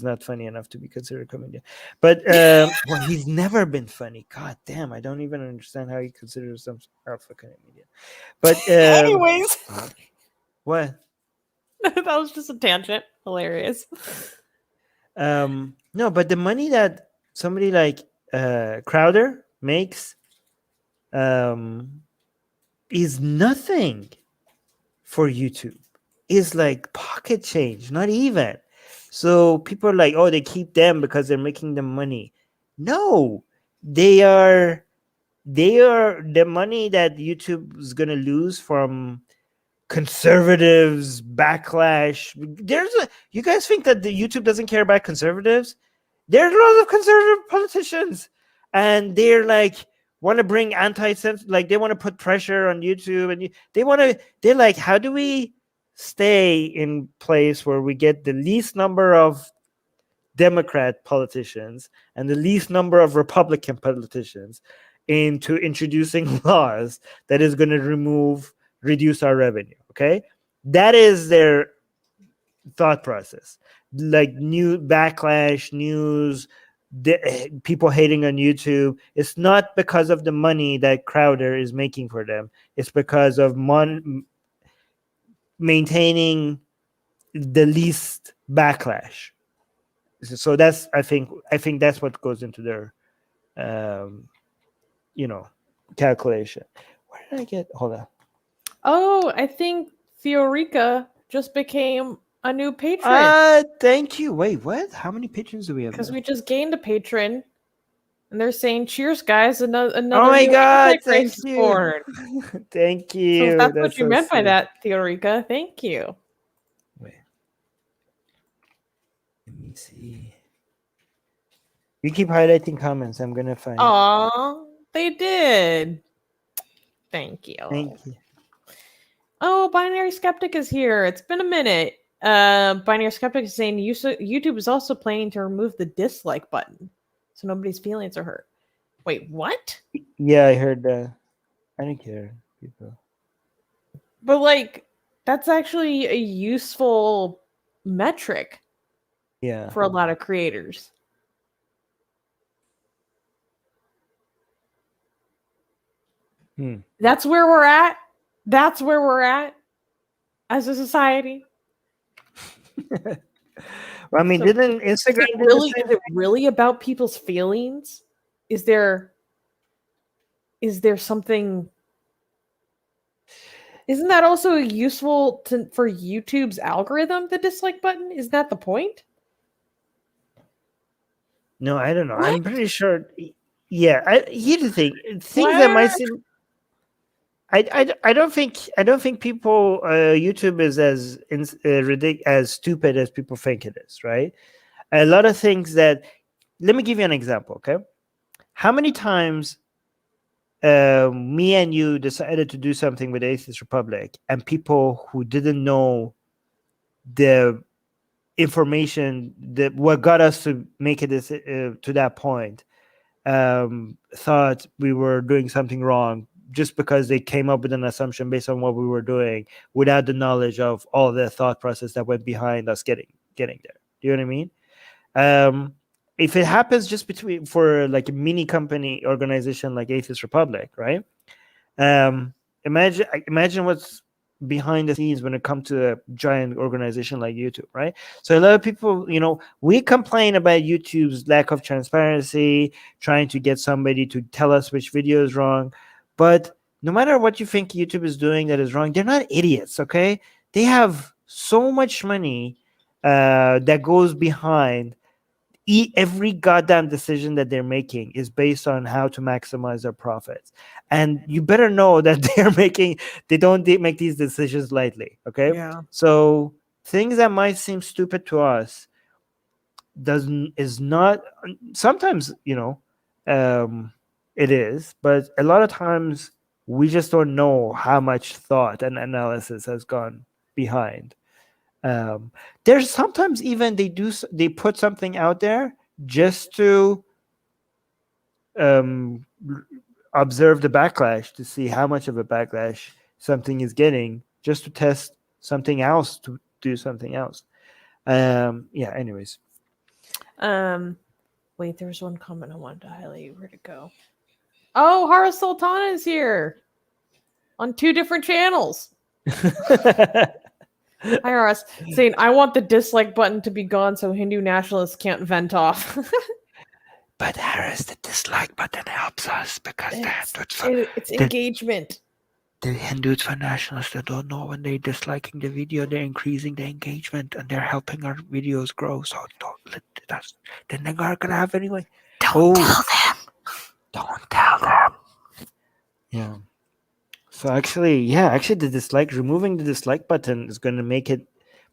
not funny enough to be considered a comedian. But well, he's never been funny. God damn, I don't even understand how he considers himself a comedian. But anyways, what? That was just a tangent. Hilarious. No, but the money that somebody like Crowder makes is nothing for YouTube. Is like pocket change, not even. So people are like, oh, they keep them because they're making them money. No, they are the money that YouTube is gonna lose from conservatives, backlash. You guys think that the YouTube doesn't care about conservatives? There's a lot of conservative politicians, and they're like want to bring like they want to put pressure on YouTube, and they're like, how do we stay in place where we get the least number of Democrat politicians and the least number of Republican politicians into introducing laws that is going to reduce our revenue? Okay, that is their thought process. Like new backlash, news, people hating on YouTube. It's not because of the money that Crowder is making for them. It's because of maintaining the least backlash. So that's I think that's what goes into their calculation. Where did I get? Hold on. Oh, I think Theorica just became a new patron. Thank you. Wait, what? How many patrons do we have? Because we just gained a patron, and they're saying, "Cheers, guys! Another oh my god! Thank you. Board. Thank you. So if that's what you meant by that, Theorica, thank you. Wait. Let me see. You keep highlighting comments. I'm gonna find. Aw, they did. Thank you. Thank you. Oh, Binary Skeptic is here. It's been a minute. Binary Skeptic is saying YouTube is also planning to remove the dislike button, so nobody's feelings are hurt. Wait, what? Yeah, I heard that. I don't care, people. But like, that's actually a useful metric Yeah. for a lot of creators. That's where we're at. That's where we're at as a society. Well, I mean, So, didn't Instagram do the really, same is it really about people's feelings? Is there something? Isn't that also useful for YouTube's algorithm? The dislike button, is that the point? No, I don't know. What? I'm pretty sure. Yeah, here's the thing. Things that might What? seem. I don't think people YouTube is as as stupid as people think it is, right? A lot of things that. Let me give you an example, okay? How many times me and you decided to do something with Atheist Republic, and people who didn't know the information that what got us to make it to that point thought we were doing something wrong just because they came up with an assumption based on what we were doing without the knowledge of all the thought process that went behind us getting there. Do you know what I mean? If it happens just between for like a mini company organization like Atheist Republic, right? Imagine what's behind the scenes when it comes to a giant organization like YouTube, right? So a lot of people, we complain about YouTube's lack of transparency, trying to get somebody to tell us which video is wrong. But no matter what you think YouTube is doing that is wrong, they're not idiots, okay? They have so much money that goes behind every goddamn decision that they're making is based on how to maximize their profits, and you better know that they don't make these decisions lightly, okay? Yeah. So things that might seem stupid to us is not sometimes, it is, but a lot of times we just don't know how much thought and analysis has gone behind. There's sometimes even they put something out there just to observe the backlash, to see how much of a backlash something is getting, just to test something else, to do something else. Anyways. Wait, there's one comment I wanted to highlight. Where'd it go? Oh, Hara Sultana is here on 2 different channels. IRS saying, I want the dislike button to be gone so Hindu nationalists can't vent off. But Harris, the dislike button helps us because it's engagement. The Hindus for nationalists that don't know when they're disliking the video, they're increasing the engagement and they're helping our videos grow. So don't let us. Then they're not gonna have anyway. Don't tell them. Don't tell them. Yeah. So actually, removing the dislike button is going to make it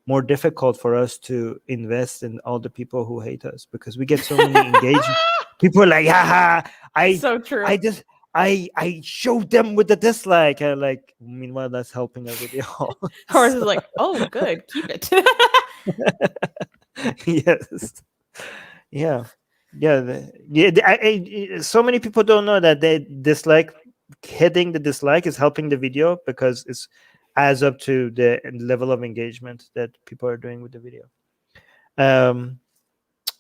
more difficult for us to invest in all the people who hate us, because we get so many engagement. People are like, haha, so true. I showed them with the dislike. And like, meanwhile, that's helping our video. Horace is like, oh, good, keep it. Yes. Yeah. So many people don't know that they dislike. Hitting the dislike is helping the video because it's adds up to the level of engagement that people are doing with the video.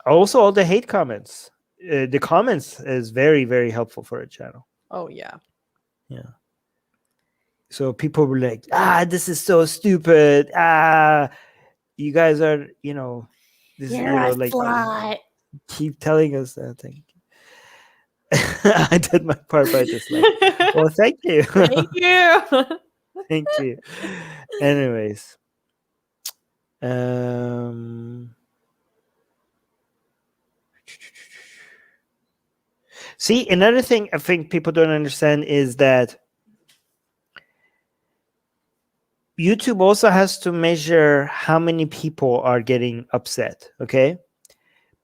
Also, all the hate comments. The comments is very, very helpful for a channel. Oh yeah. So people were like, this is so stupid. You guys are, this like slut. Keep telling us that thing. I did my part by dislike. Well, thank you. Thank you. Thank you. Anyways. See, another thing I think people don't understand is that YouTube also has to measure how many people are getting upset, okay?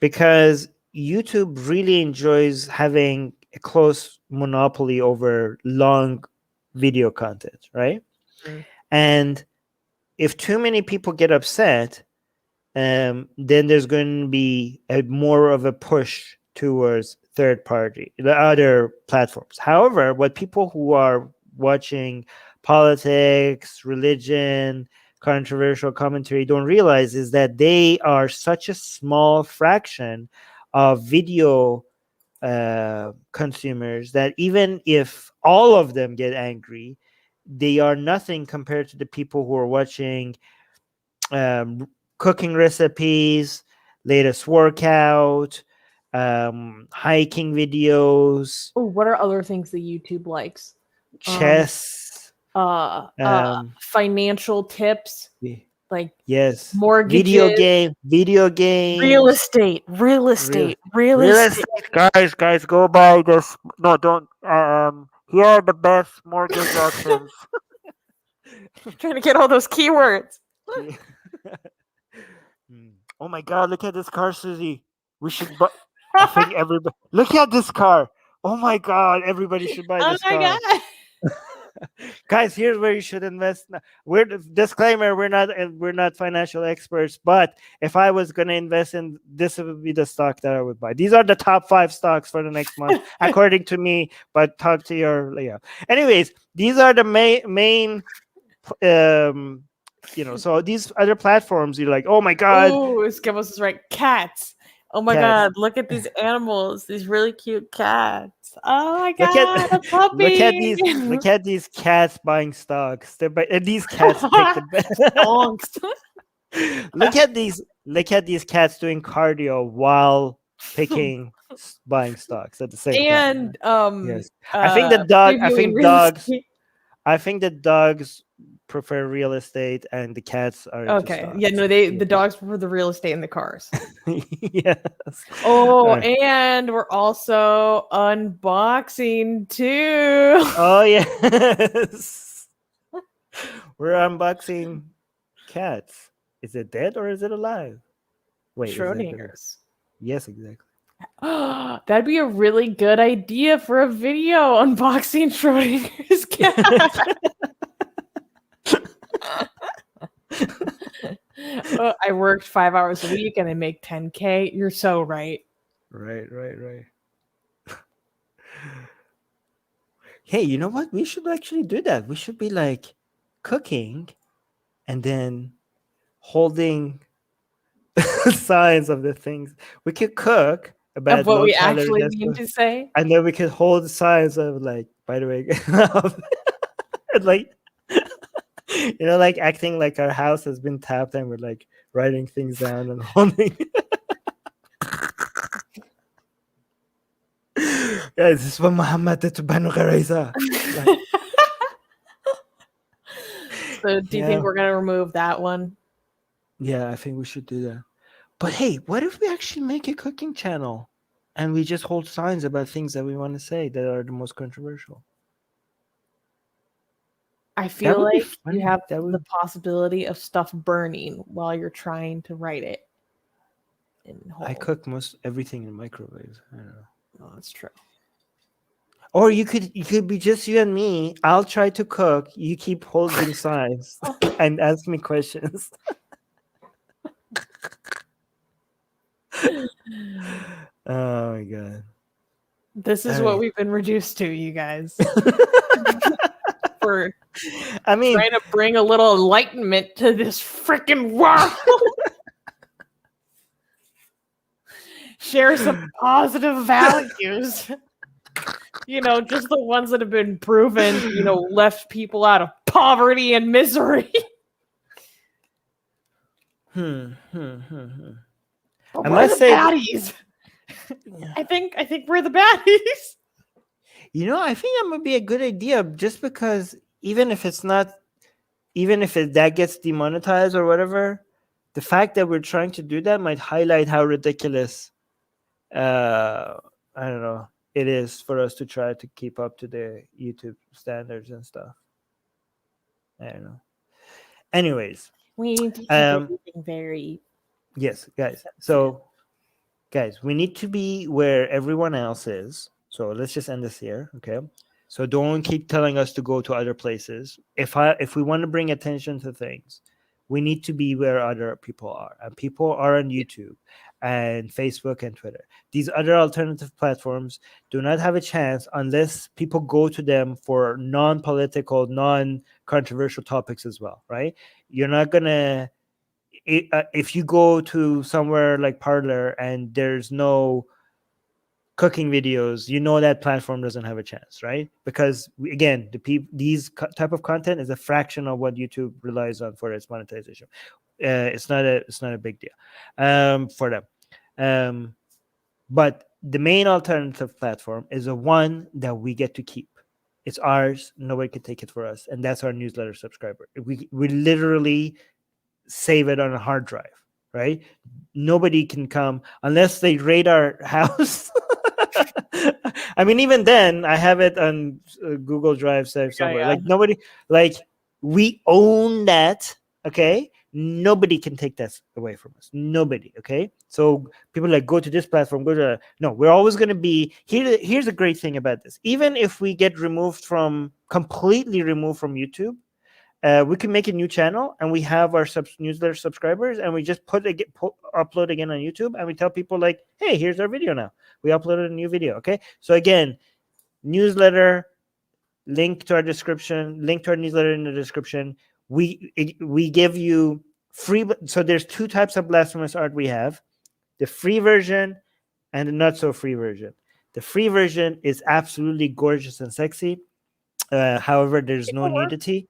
Because YouTube really enjoys having a close monopoly over long video content, right? Mm. And if too many people get upset, then there's going to be more of a push towards the other platforms. However, what people who are watching politics, religion, controversial commentary don't realize is that they are such a small fraction of video consumers that even if all of them get angry, they are nothing compared to the people who are watching cooking recipes, latest workout, hiking videos, Oh, what are other things that YouTube likes? chess. Financial tips, y- like Yes, mortgages, video real games, estate, real real, estate, real real estate. estate. Guys, go buy this. No, don't. Here are the best mortgage options. Trying to get all those keywords. Oh my God! Look at this car, Susie. We should buy. I think everybody. Look at this car. Oh my God! Everybody should buy Oh this my car. god. Guys, here's where you should invest. We're disclaimer: we're not financial experts, but if I was going to invest in this, would be the stock that I would buy. These are the top 5 stocks for the next month, according to me. But talk to your Anyways, these are the main. So these other platforms, you're like, oh my God, Oh, Skibbles is right. Cats. Oh my cats. god, look at these animals, these really cute cats. Oh my Look god, a at puppy. look at these cats buying stocks. These cats pick the best. Stonks. Look at these cats doing cardio while buying stocks at the same time. And Yes, I think the dog. previewing real estate. I think the dogs prefer real estate, and the cats are into Okay. stocks. Yeah, no, the dogs prefer the real estate and the cars. Yes. Oh, Alright. and we're also unboxing too. Oh yes. We're unboxing cats. Is it dead or is it alive? Wait, is it dead? Schrodinger's. Yes, exactly. That'd be a really good idea for a video unboxing Schrodinger's cat. I worked 5 hours a week and I make 10K. You're so right. Right. Hey, you know what? We should actually do that. We should be like cooking and then holding signs of the things. We could cook about Of what low we calorie actually this mean one, to say. and then we could hold signs of like, by the way, like like acting like our house has been tapped and we're like writing things down and holding. Guys, this is what Muhammad did to Banu Qurayza. So do you Yeah. think we're gonna remove that one? Yeah, I think we should do that. But hey, what if we actually make a cooking channel and we just hold signs about things that we want to say that are the most controversial? I feel would be like fun. you have That the would- possibility of stuff burning while you're trying to write it. I cook most everything in microwaves. I don't know. Oh, that's true. Or you could be just you and me. I'll try to cook. You keep holding signs and ask me questions. Oh my God. This is All what right. we've been reduced to, you guys. For I mean, trying to bring a little enlightenment to this freaking world. Share some positive values. Just the ones that have been proven, left people out of poverty and misery. But But I we're must the say, baddies. I think we're the baddies. I think that would be a good idea, just because even if that gets demonetized or whatever, the fact that we're trying to do that might highlight how ridiculous, I don't know, it is for us to try to keep up to the YouTube standards and stuff. I don't know. Anyways, We need to keep everything very. yes, guys. So guys, we need to be where everyone else is. So let's just end this here, okay? So don't keep telling us to go to other places. If we want to bring attention to things, we need to be where other people are, and people are on YouTube and Facebook and Twitter. These other alternative platforms do not have a chance unless people go to them for non-political, non-controversial topics as well, right? You're not gonna if you go to somewhere like Parlor and there's no cooking videos, you know that platform doesn't have a chance, right? Because again, these type of content is a fraction of what YouTube relies on for its monetization. It's not a big deal for them. But the main alternative platform is the one that we get to keep. It's ours. Nobody can take it for us, and that's our newsletter subscriber. We literally save it on a hard drive, right? Nobody can come unless they raid our house. I mean, even then, I have it on Google Drive saved somewhere. Yeah. Like nobody, like we own that. Okay, nobody can take that away from us. Nobody. Okay, so people like go to this platform. Go to no. We're always going to be here. Here's a great thing about this. Even if we get completely removed from YouTube, we can make a new channel and we have our newsletter subscribers and we just upload again on YouTube and we tell people like, hey, here's our video now. We uploaded a new video. Okay. So again, newsletter, link to our newsletter in the description. We give you free. So there's two types of blasphemous art we have: the free version and the not so free version. The free version is absolutely gorgeous and sexy. However, there's no nudity.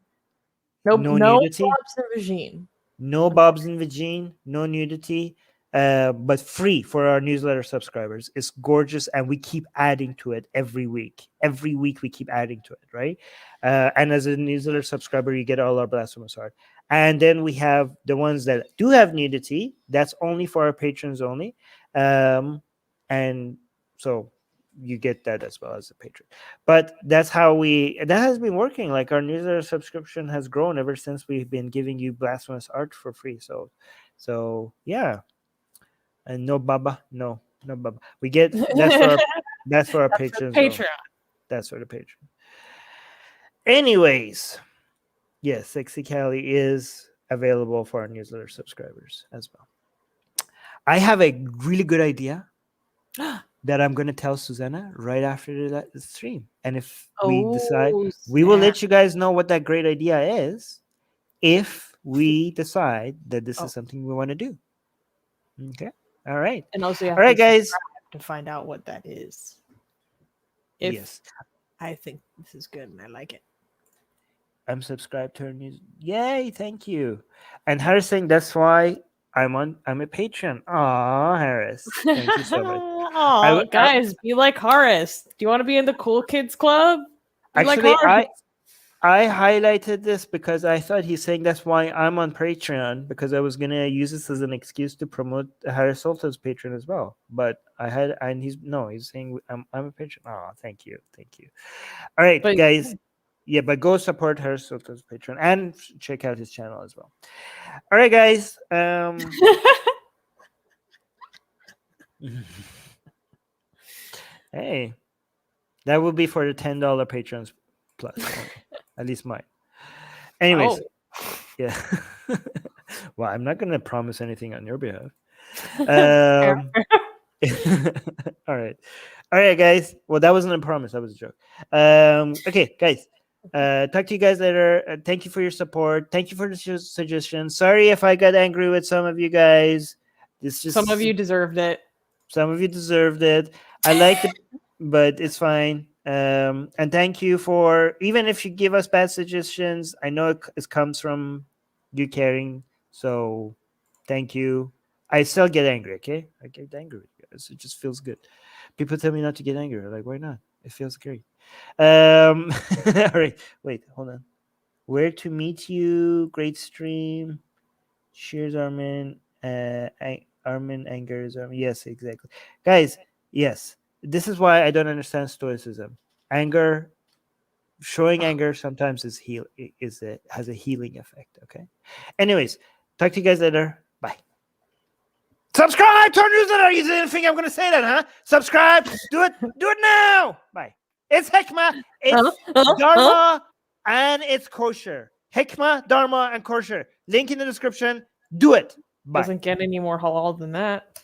No nudity, Bob's and Vagine. no bobs and vagine, no nudity, but free for our newsletter subscribers. It's gorgeous, and we keep adding to it every week. Every week we keep adding to it, right? And as a newsletter subscriber, you get all our blasphemous art. And then we have the ones that do have nudity. That's only for our patrons only, and so you get that as well as a patron. But that's how that has been working. Like our newsletter subscription has grown ever since we've been giving you blasphemous art for free. So yeah. And no baba, no baba. We get that's for our patrons. Patreon. That's for the patron. Anyways, yes, Sexy Cali is available for our newsletter subscribers as well. I have a really good idea that I'm going to tell Susanna right after the stream. And if we decide, we will let you guys know what that great idea is if we decide that this is something we want to do. Okay. All right. And also, all right, guys, to find out what that is. Yes. I think this is good and I like it. I'm subscribed to her news. Yay. Thank you. And Harris saying that's why I'm a patron. Aw, Harris. Thank you so much. Oh, guys, be like Horace. Do you want to be in the cool kids club? Actually, I highlighted this because I thought he's saying that's why I'm on Patreon, because I was gonna use this as an excuse to promote Harris Sultan's Patreon as well. But he's saying I'm a patron. Oh, thank you. All right, guys. Yeah, but go support Harris Sultan's Patreon and check out his channel as well. All right, guys. Hey, that will be for the $10 patrons plus, at least mine. Anyways, yeah. Well, I'm not gonna promise anything on your behalf. All right, guys. Well, that wasn't a promise. That was a joke. Okay, guys. Talk to you guys later. Thank you for your support. Thank you for the suggestions. Sorry if I got angry with some of you guys. Some of you deserved it. Some of you deserved it. I liked it, but it's fine. And thank you for, even if you give us bad suggestions, I know it comes from you caring. So thank you. I still get angry, okay? I get angry with you guys. It just feels good. People tell me not to get angry. Like, why not? It feels great. All right. Wait, hold on. Where to meet you? Great stream. Cheers, Armin. Armin angers Armin. Yes, exactly. Guys, yes. This is why I don't understand stoicism. Showing anger sometimes has a healing effect. Okay. Anyways, talk to you guys later. Bye. Subscribe to our newsletter. You didn't think I'm going to say that, huh? Subscribe. Do it. Do it now. Bye. It's Hikmah. It's Dharma, and it's kosher. Hikmah, Dharma, and kosher. Link in the description. Do it. Bye. Doesn't get any more halal than that.